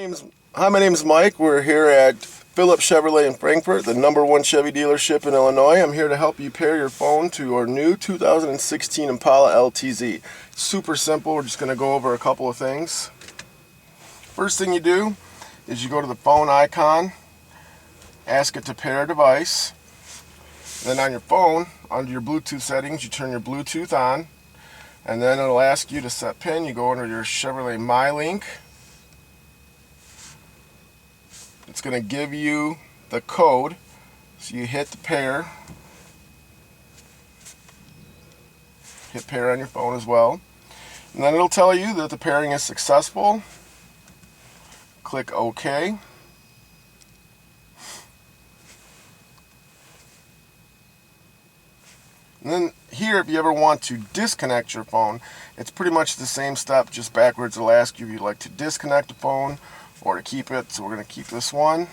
my name is Mike. We're here at Phillips Chevrolet in Frankfort, the #1 Chevy dealership in Illinois. I'm here to help you pair your phone to our new 2016 Impala LTZ. Super simple. We're just going to go over a couple of things. First thing you do is you go to the phone icon, ask it to pair a device. Then on your phone, under your Bluetooth settings, you turn your Bluetooth on, and then it'll ask you to set PIN. You go under your Chevrolet MyLink. It's going to give you the code, so you hit the pair. Hit pair on your phone as well. And then it'll tell you that the pairing is successful. Click OK. And then here, if you ever want to disconnect your phone, it's pretty much the same step, just backwards. It'll ask you if you'd like to disconnect the phone or to keep it. So we're going to keep this one.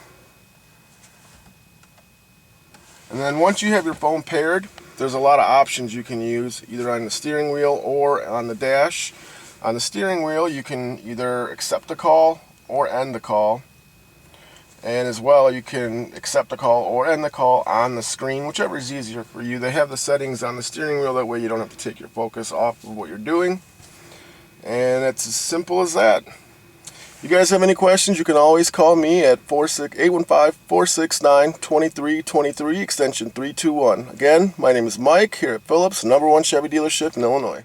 And then once you have your phone paired, there's a lot of options you can use, either on the steering wheel or on the dash. On the steering wheel, you can either accept the call or end the call. And as well, you can accept the call or end the call on the screen, whichever is easier for you. They have the settings on the steering wheel, that way you don't have to take your focus off of what you're doing. And it's as simple as that. If you guys have any questions, you can always call me at 815-469-2323, extension 321. Again, my name is Mike, here at Phillips, #1 Chevy dealership in Illinois.